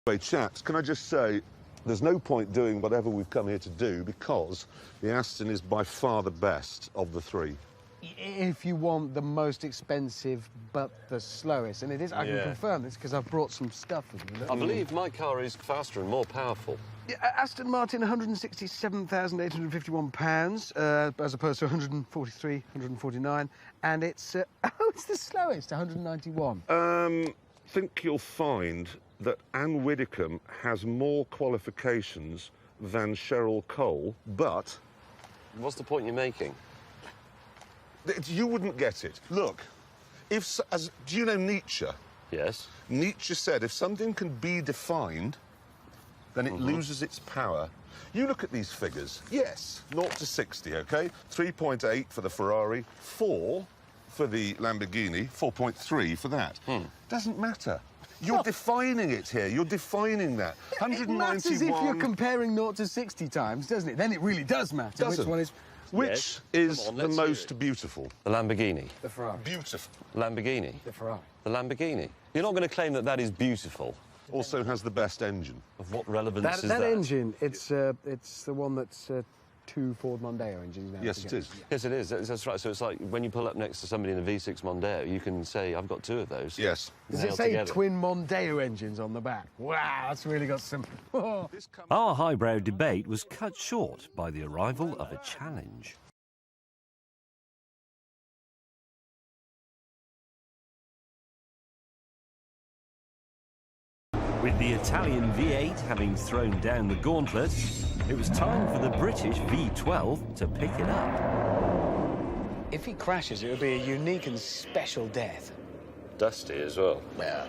Hey, chaps, can I just say, there's no point doing whatever we've come here to do because the Aston is by far the best of the three. If you want the most expensive but the slowest, and it is, I can confirm this because I've brought some stuff with me. I believe my car is faster and more powerful. Yeah, Aston Martin, £167,851, as opposed to 143, 149, and it's, it's the slowest, 191. Think you'll find that Anne Widdecombe has more qualifications than Cheryl Cole, but... What's the point you're making? You wouldn't get it. Look, do you know Nietzsche? Yes. Nietzsche said if something can be defined, then it loses its power. You look at these figures. Yes, 0 to 60, OK? 3.8 for the Ferrari, 4 for the Lamborghini, 4.3 for that. Doesn't matter. You're defining it here. You're defining that. 191... It matters if you're comparing 0 to 60 times, doesn't it? Then it really does matter. Doesn't. Which one is... Which is the most beautiful? The Lamborghini. The Ferrari. Beautiful. Lamborghini. The Ferrari. The Lamborghini. You're not going to claim that that is beautiful. Also has the best engine. Of what relevance is that? That engine, it's the one that's 2 Ford Mondeo engines now. Yes, it is. Yes, it is. That's right. So it's like when you pull up next to somebody in a V6 Mondeo, you can say, I've got 2 of those. Yes. Does it say twin Mondeo engines on the back? Wow, that's really got some... Our highbrow debate was cut short by the arrival of a challenge. With the Italian V8 having thrown down the gauntlet, it was time for the British V12 to pick it up. If he crashes, it would be a unique and special death. Dusty as well. Yeah.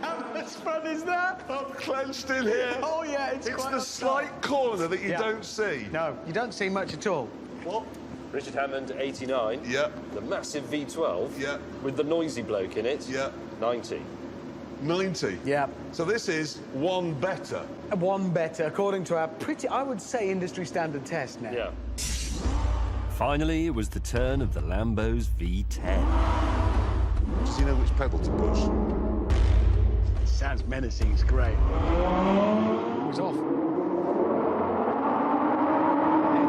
How much fun is that? I'm clenched in here. Oh, yeah, it's the quite slight corner that you don't see. No, you don't see much at all. What? Richard Hammond, 89. Yeah. The massive V12. Yeah. With the noisy bloke in it. Yeah. 90. 90? Yeah. So this is one better. One better, according to our I would say, industry standard test now. Yeah. Finally, it was the turn of the Lambo's V10. Does he know which pedal to push? Sounds menacing, it's great. It was off.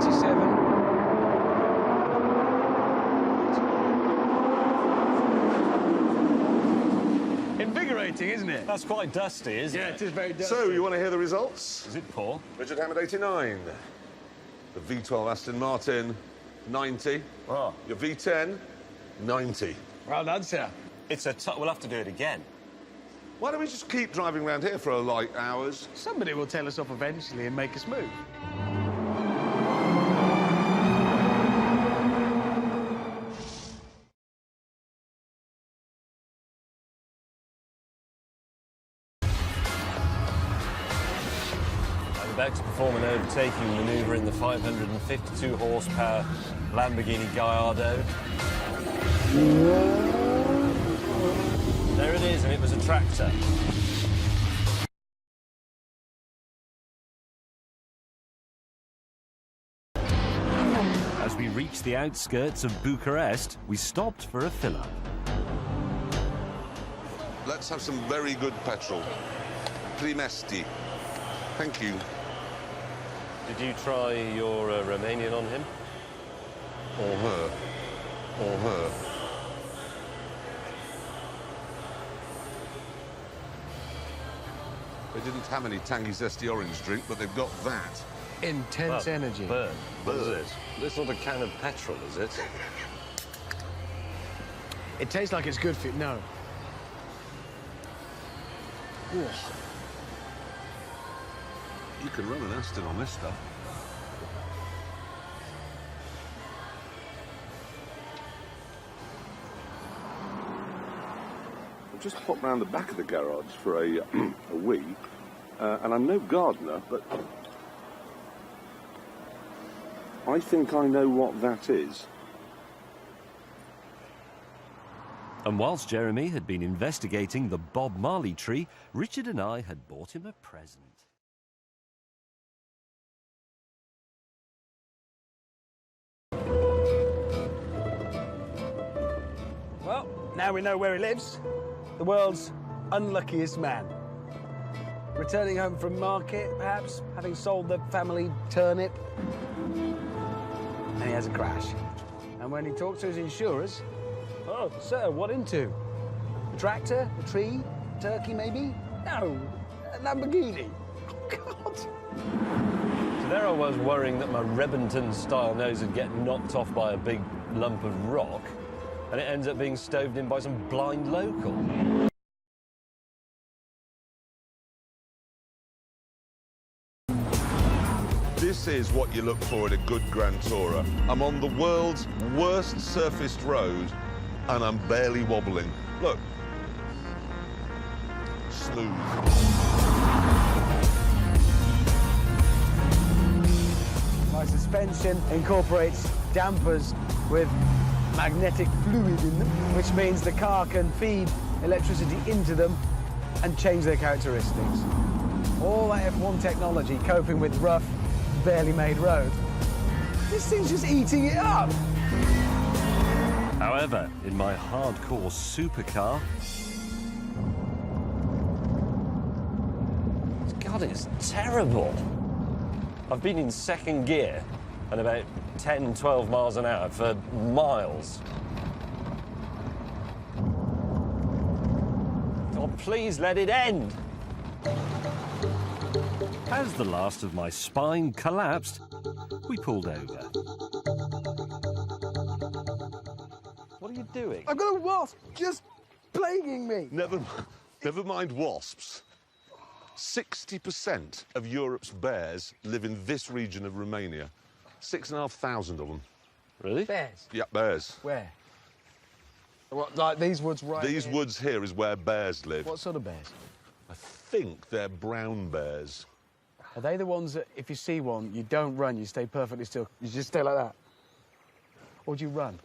87. Invigorating, isn't it? That's quite dusty, isn't Yeah, it? it is very dusty. So, you want to hear the results? Is it poor? Richard Hammond, 89. The V12 Aston Martin, 90. Oh. Your V10, 90. Well done, sir. We'll have to do it again. Why don't we just keep driving around here for, like, hours? Somebody will tell us off eventually and make us move. I'm about to perform an overtaking manoeuvre in the 552 horsepower Lamborghini Gallardo. There it is, and it was a tractor. As we reached the outskirts of Bucharest, we stopped for a fill-up. Let's have some very good petrol. Primesti. Thank you. Did you try your Romanian on him? Or her. Or her. They didn't have any tangy, zesty orange drink, but they've got that. Intense energy. Burn. What is it? It's not a can of petrol, is it? It tastes like it's good for you. No. Ooh. You can run an Aston on this stuff. I've just popped round the back of the garage for a wee, and I'm no gardener, but I think I know what that is. And whilst Jeremy had been investigating the Bob Marley tree, Richard and I had bought him a present. Well, now we know where he lives. The world's unluckiest man. Returning home from market, perhaps, having sold the family turnip. And he has a crash. And when he talks to his insurers, "Oh, sir, what into? A tractor? A tree? A turkey, maybe? No, a Lamborghini." Oh, God. So there I was worrying that my Rebington-style nose would get knocked off by a big lump of rock, and it ends up being stoved in by some blind local. This is what you look for in a good Grand Tourer. I'm on the world's worst surfaced road, and I'm barely wobbling. Look. Smooth. My suspension incorporates dampers with magnetic fluid in them, which means the car can feed electricity into them and change their characteristics. All that F1 technology coping with rough, barely made road. This thing's just eating it up. However, in my hardcore supercar, God, it's terrible. I've been in second gear at about 10, 12 miles an hour for miles. Oh, please let it end. as the last of my spine collapsed, we pulled over. What are you doing? I've got a wasp just plaguing me. Never mind wasps. 60% of Europe's bears live in this region of Romania. 6,500 of them. Really? Bears? Yeah, bears. Where? What, like these woods right These here? woods here is where bears live. What sort of bears? I think they're brown bears. Are they the ones that if you see one, you don't run, you stay perfectly still? You just stay like that? Or do you run?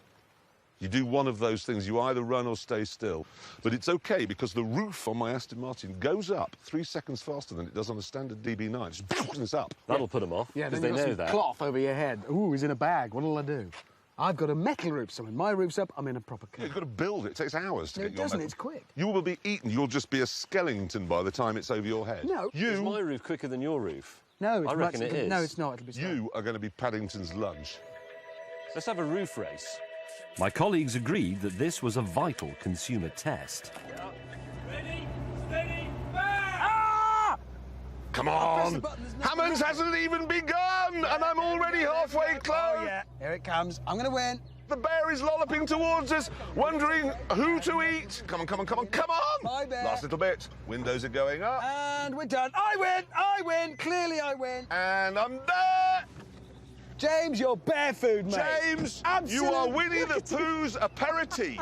You do one of those things. You either run or stay still. But it's OK, because the roof on my Aston Martin goes up 3 seconds faster than it does on a standard DB9. It's just it's up. That'll put them off, Yeah, because then they you've got know some that. cloth over your head. Ooh, he's in a bag. What'll I do? I've got a metal roof, so when my roof's up, I'm in a proper car. You've got to build it. It takes hours to No, get it your doesn't. metal. It's quick. You will be eaten. You'll just be a skeleton by the time it's over your head. No. Is my roof quicker than your roof? No, it's I reckon much, it is. No, it's not. It'll be slow. You are going to be Paddington's lunch. Let's have a roof race. My colleagues agreed that this was a vital consumer test. Ready, steady, fire! Ah! Come press the on! button, there's nothing Hammonds hasn't even begun, and I'm already halfway close. Oh, yeah. Here it comes. I'm going to win. The bear is lolloping towards us, wondering who to eat. Come on, come on, come on, come on! Bye, bear. Last little bit. Windows are going up. And we're done. I win! I win! Clearly I win. And I'm there! James, you're bear food, mate. James, Absolute- you are Winnie the Pooh's aperitif.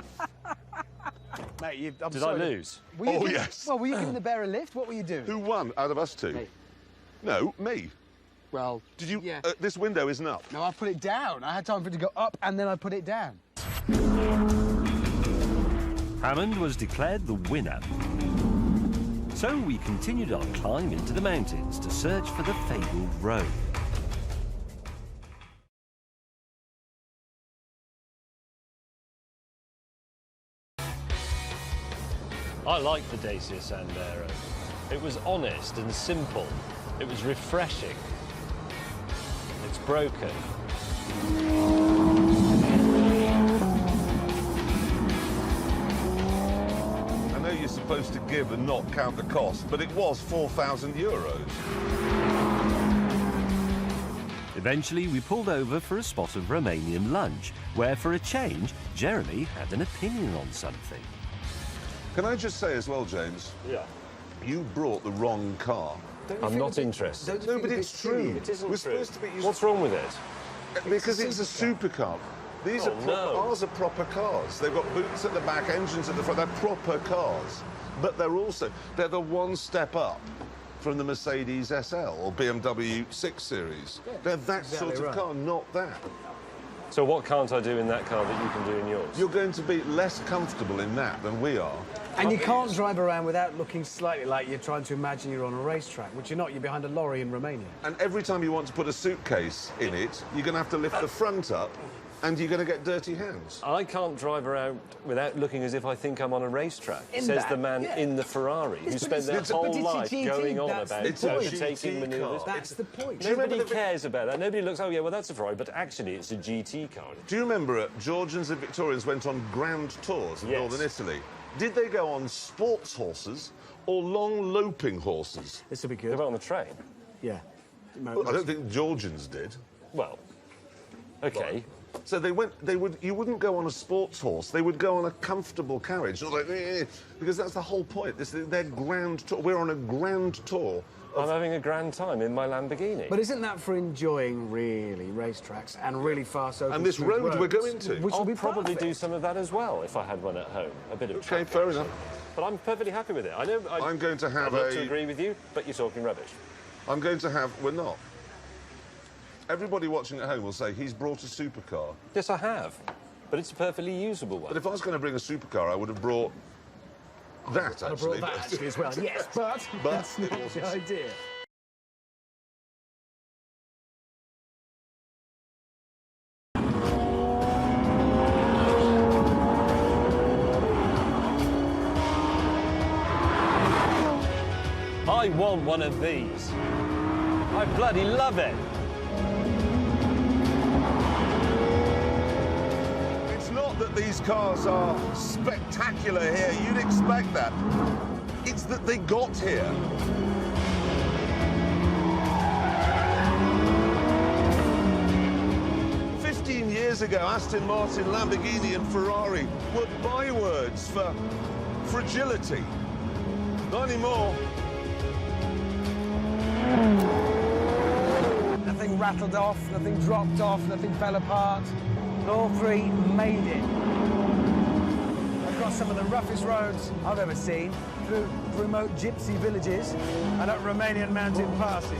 Mate, I'm Did sorry. I lose? Were you Oh, giving- yes. Well, were you giving the bear a lift? What were you doing? Who won out of us two? Me. No, me. Well, Did you? Yeah. This window isn't up. No, I put it down. I had time for it to go up, and then I put it down. Hammond was declared the winner. So we continued our climb into the mountains to search for the fabled road. I liked the Dacia Sandero. It was honest and simple. It was refreshing. It's broken. I know you're supposed to give and not count the cost, but it was 4,000 euros. Eventually, we pulled over for a spot of Romanian lunch, where, for a change, Jeremy had an opinion on something. Can I just say as well, James, Yeah. you brought the wrong car. I'm not interested. No, but it's true. It isn't We're true. supposed to be using... What's wrong with it? Because it's a supercar. These Oh, are no. ours are proper cars. They've got boots at the back, engines at the front. They're proper cars. But they're the one step up from the Mercedes SL or BMW 6 Series. Yeah, they're that exactly sort of right. car, not that. So what can't I do in that car that you can do in yours? You're going to be less comfortable in that than we are. And you can't drive around without looking slightly like you're trying to imagine you're on a racetrack, which you're not. You're behind a lorry in Romania. And every time you want to put a suitcase in it, you're going to have to lift the front up and you're going to get dirty hands. I can't drive around without looking as if I think I'm on a racetrack, says the man in the Ferrari who spent their whole life going on about overtaking manoeuvres. That's the point. Nobody cares about that. Nobody looks, oh, yeah, well, that's a Ferrari, but actually it's a GT car. Do you remember Georgians and Victorians went on grand tours in northern Italy? Did they go on sports horses or long loping horses? This will be They good. went on the train. Yeah. Well, I don't think Georgians did. Well, OK. So you wouldn't go on a sports horse. They would go on a comfortable carriage, not like, because that's the whole point. Their grand tour. We're on a grand tour. I'm having a grand time in my Lamborghini. But isn't that for enjoying, really, racetracks and really fast open And this smooth road roads, we're going to. which I'll will be probably perfect. do some of that as well if I had one at home. A bit of Okay, track fair action. enough. But I'm perfectly happy with it. I know I'm going to have I'd love to agree with you, but you're talking rubbish. I'm going to have... We're not. Everybody watching at home will say, he's brought a supercar. Yes, I have. But it's a perfectly usable one. But if I was going to bring a supercar, I would have brought that, I actually. brought that actually as well. Yes, but that's not the idea. I want one of these. I bloody love it. It's not that these cars are spectacular here. You'd expect that. It's that they got here. Years ago, Aston Martin, Lamborghini and Ferrari were bywords for fragility. Not anymore. Nothing rattled off, nothing dropped off, nothing fell apart. All three made it. Across some of the roughest roads I've ever seen, through remote gypsy villages and up Romanian mountain passes.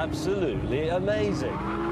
Absolutely amazing.